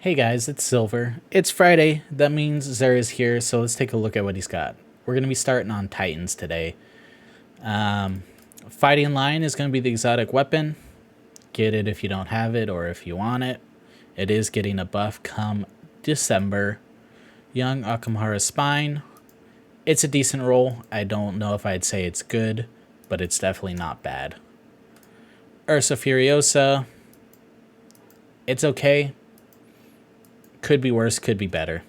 Hey guys, it's Silver. It's Friday. That means Xur is here, so let's take a look at what he's got. We're going to be starting on Titans today. Fighting Lion is going to be the exotic weapon. Get it if you don't have it or if you want it. It is getting a buff come December. Young Akamahara Spine. It's a decent roll. I don't know if I'd say it's good, but it's definitely not bad. Ursa Furiosa. It's okay. Could be worse, could be better.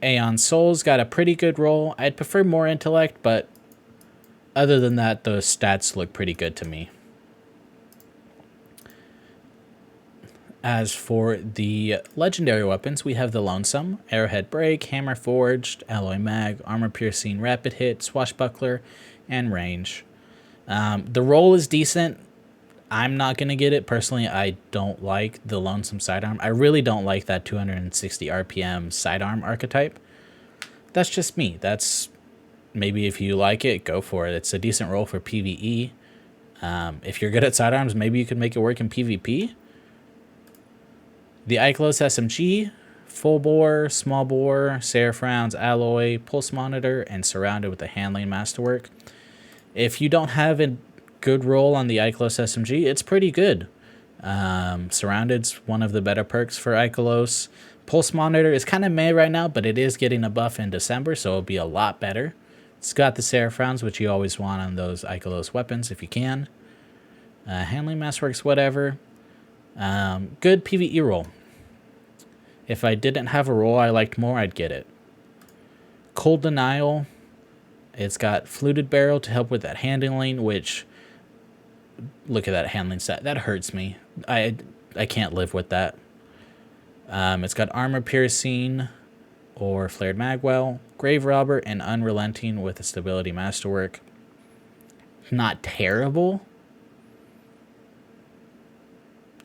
Aeon Soul's got a pretty good roll. I'd prefer more intellect, but other than that, those stats look pretty good to me. As for the legendary weapons, we have the Lonesome, Arrowhead Break, Hammer Forged, Alloy Mag, Armor Piercing, Rapid Hit, Swashbuckler, and Range. The roll is decent. I'm not going to get it. Personally, I don't like the Lonesome Sidearm. I really don't like that 260 RPM sidearm archetype. That's just me. That's maybe if you like it, go for it. It's a decent roll for PvE. If you're good at sidearms, maybe you could make it work in PvP. The Ikelos SMG, full bore, small bore, Seraph rounds, alloy, pulse monitor, and surrounded with the handling masterwork. If you don't have a good roll on the Ikelos SMG, it's pretty good. Surrounded's one of the better perks for Ikelos. Pulse monitor is kind of meh right now, but it is getting a buff in December, so it'll be a lot better. It's got the Seraph rounds, which you always want on those Ikelos weapons if you can. Handling masterworks, whatever. Good PvE roll. If I didn't have a roll I liked more, I'd get it. Cold Denial. It's got Fluted Barrel to help with that handling, which, look at that handling stat. That hurts me. I can't live with that. It's got Armor Piercing or Flared Magwell, Grave Robber, and Unrelenting with a Stability Masterwork. Not terrible.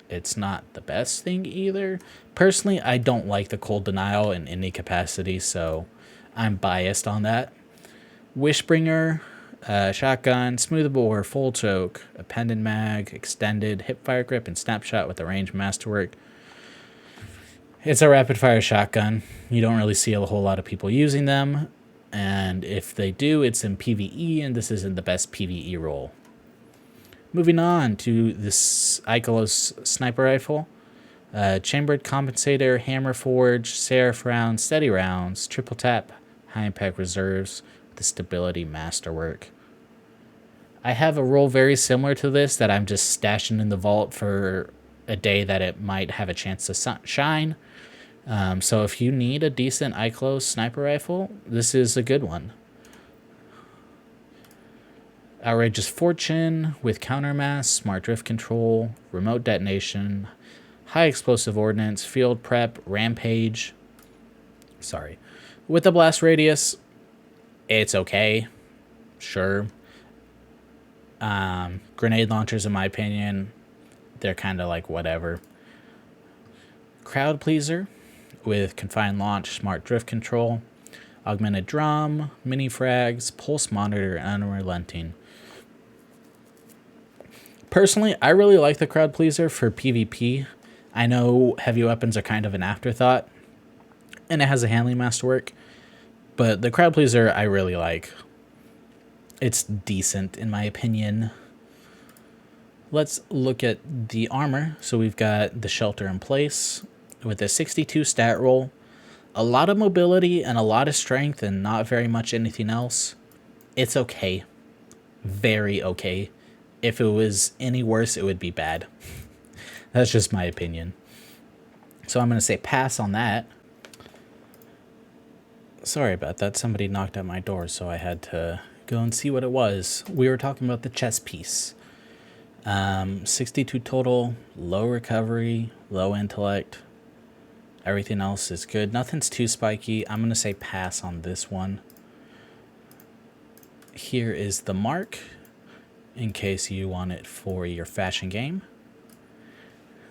It's not the best thing either. Personally, I don't like the Cold Denial in any capacity, so I'm biased on that. Wishbringer, shotgun, smooth bore, full choke, appended mag, extended, hip fire grip, and snapshot with a range masterwork. It's a rapid fire shotgun. You don't really see a whole lot of people using them, and if they do, it's in PvE, and this isn't the best PvE roll. Moving on to this Ikelos sniper rifle. Chambered compensator, hammer forge, seraph rounds, steady rounds, triple tap, high impact reserves, the stability masterwork. I have a roll very similar to this that I'm just stashing in the vault for a day that it might have a chance to shine. So if you need a decent Ikelos sniper rifle, this is a good one. Outrageous Fortune with countermass, smart drift control, remote detonation, high explosive ordnance, field prep, rampage. Sorry. With the blast radius, it's okay. Sure. Grenade launchers, in my opinion, they're kind of like whatever. Crowd Pleaser with confined launch, smart drift control, augmented drum, mini frags, pulse monitor, and unrelenting. Personally, I really like the Crowd Pleaser for PvP. I know heavy weapons are kind of an afterthought, and it has a handling masterwork, but the Crowd Pleaser I really like. It's decent, in my opinion. Let's look at the armor. So we've got the Shelter in Place with a 62 stat roll, a lot of mobility and a lot of strength and not very much anything else. It's okay. Very okay. If it was any worse, it would be bad. That's just my opinion. So I'm going to say pass on that. Sorry about that. Somebody knocked at my door, so I had to go and see what it was. We were talking about the chest piece. 62 total, low recovery, low intellect. Everything else is good. Nothing's too spiky. I'm going to say pass on this one. Here is the mark, in case you want it for your fashion game.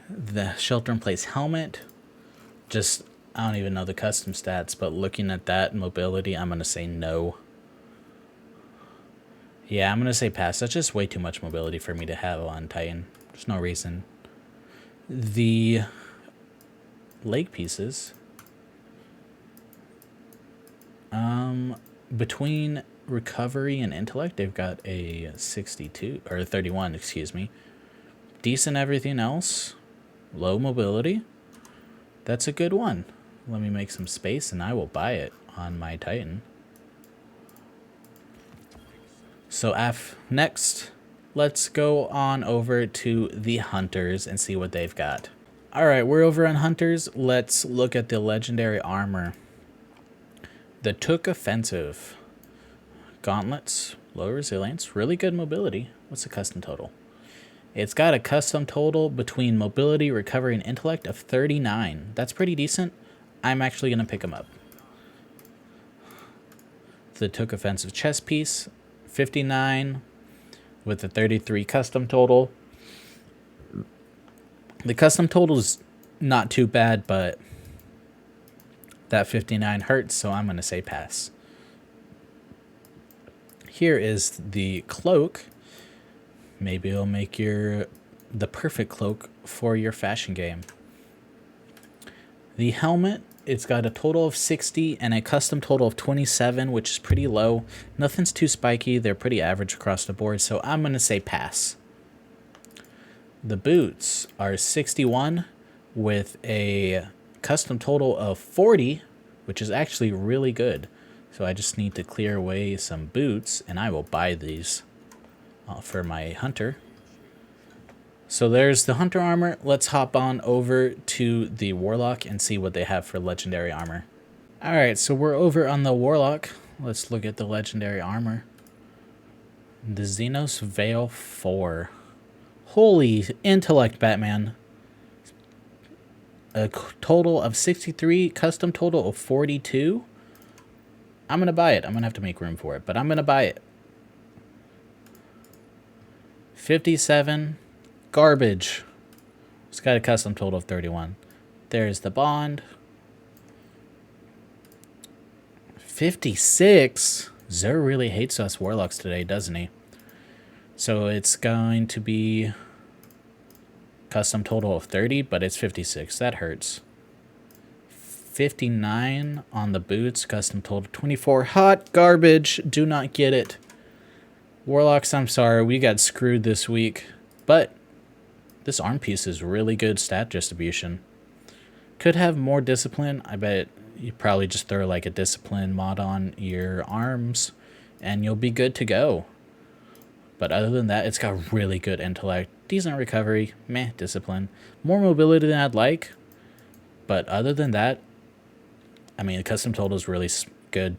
The Shelter in Place helmet. Just, I don't even know the custom stats, but looking at that mobility, I'm going to say no. Yeah, I'm going to say pass. That's just way too much mobility for me to have on Titan. There's no reason. The leg pieces. Between recovery and intellect, they've got a 62 or 31, excuse me. Decent everything else. Low mobility. That's a good one. Let me make some space and I will buy it on my Titan. So next, let's go on over to the Hunters and see what they've got. Alright, we're over on Hunters. Let's look at the legendary armor. The Took Offensive. Gauntlets, low resilience, really good mobility. What's the custom total? It's got a custom total between mobility, recovery, and intellect of 39. That's pretty decent. I'm actually going to pick them up. The Took Offensive chest piece, 59 with a 33 custom total. The custom total is not too bad, but that 59 hurts, so I'm going to say pass. Here is the cloak. Maybe it'll make the perfect cloak for your fashion game. The helmet, it's got a total of 60 and a custom total of 27, which is pretty low. Nothing's too spiky. They're pretty average across the board, so I'm going to say pass. The boots are 61 with a custom total of 40, which is actually really good. So I just need to clear away some boots, and I will buy these for my hunter. So there's the hunter armor. Let's hop on over to the warlock and see what they have for legendary armor. Alright, so we're over on the warlock. Let's look at the legendary armor. The Xenos Veil 4. Holy intellect, Batman. A total of 63, custom total of 42. I'm going to buy it. I'm going to have to make room for it, but I'm going to buy it. 57, garbage. It's got a custom total of 31. There's the bond. 56. Xur really hates us warlocks today, doesn't he? So it's going to be custom total of 30, but it's 56. That hurts. 59 on the boots, custom total 24. Hot garbage. Do not get it. Warlocks, I'm sorry. We got screwed this week. But this arm piece is really good stat distribution. Could have more discipline. I bet you probably just throw like a discipline mod on your arms and you'll be good to go. But other than that, it's got really good intellect, decent recovery, meh, discipline. More mobility than I'd like. But other than that, I mean, the custom total is really good.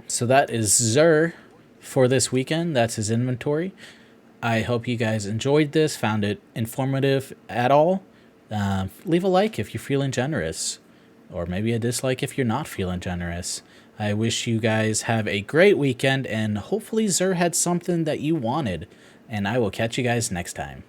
So that is Xur for this weekend. That's his inventory. I hope you guys enjoyed this, found it informative at all. Leave a like if you're feeling generous, or maybe a dislike if you're not feeling generous. I wish you guys have a great weekend, and hopefully Xur had something that you wanted, and I will catch you guys next time.